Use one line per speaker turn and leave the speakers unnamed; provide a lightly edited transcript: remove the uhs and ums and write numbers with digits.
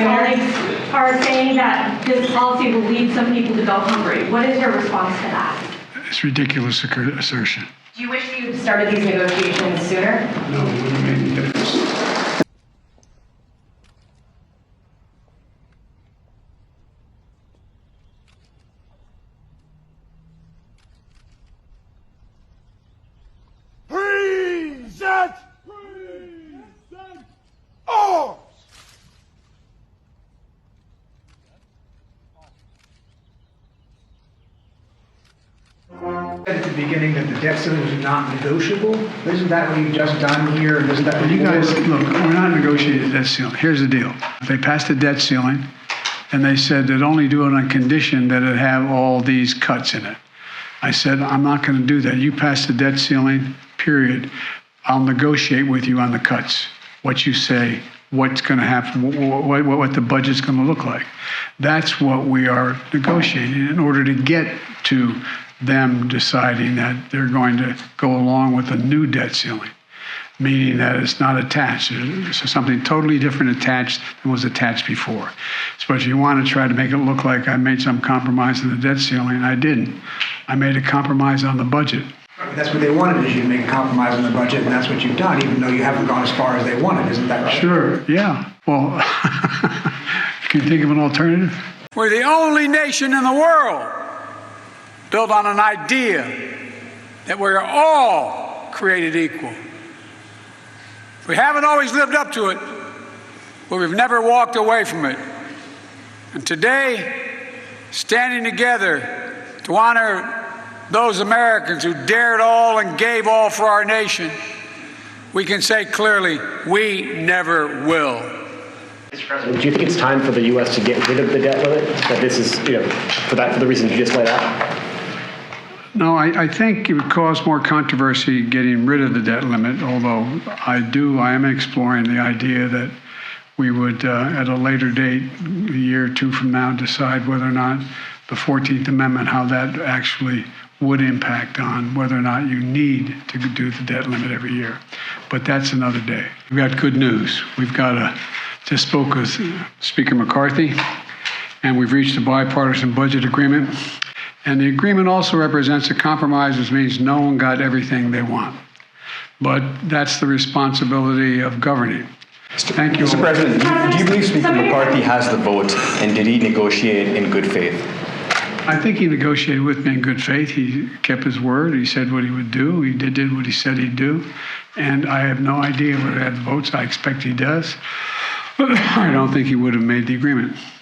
colleagues are saying that this policy will lead some people to go hungry. What is your response to that?
It's ridiculous assertion.
Do you wish you'd started these negotiations sooner?
No, it wouldn't have made any difference.
Present! Arms!
At the beginning that the debt ceiling was not negotiable. Isn't that what you've just done here? And isn't that what
You guys, look, we're not negotiating the debt ceiling. Here's the deal. They passed the debt ceiling, and they said they'd only do it on condition that it have all these cuts in it. I said, I'm not going to do that. You pass the debt ceiling, period. I'll negotiate with you on the cuts, what you say, what's going to happen, what the budget's going to look like. That's what we are negotiating in order to get to them deciding that they're going to go along with a new debt ceiling, meaning that it's not attached. It's something totally different attached than was attached before. So if you want to try to make it look like I made some compromise on the debt ceiling, I didn't. I made a compromise on the budget.
That's what they wanted, is you to make a compromise on the budget, and that's what you've done, even though you haven't gone as far as they wanted. Isn't that right?
Sure, yeah. Well, can you think of an alternative? We're the only nation in the world built on an idea that we're all created equal. We haven't always lived up to it, but we've never walked away from it. And today, standing together to honor those Americans who dared all and gave all for our nation, we can say clearly, we never will.
Mr. President, do you think it's time for the U.S. to get rid of the debt limit? That this is, for the reasons you just laid out?
No, I think it would cause more controversy getting rid of the debt limit, although I am exploring the idea that we would, at a later date, a year or two from now, decide whether or not the 14th Amendment, how that actually would impact on whether or not you need to do the debt limit every year. But that's another day. We've got good news. Just spoke with Speaker McCarthy, and we've reached a bipartisan budget agreement. And the agreement also represents a compromise, which means no one got everything they want. But that's the responsibility of governing. Thank you.
Mr. President, do you believe Speaker McCarthy has the vote, and did he negotiate in good faith?
I think he negotiated with me in good faith. He kept his word. He said what he would do. He did what he said he'd do. And I have no idea whether he had the votes. I expect he does. But I don't think he would have made the agreement.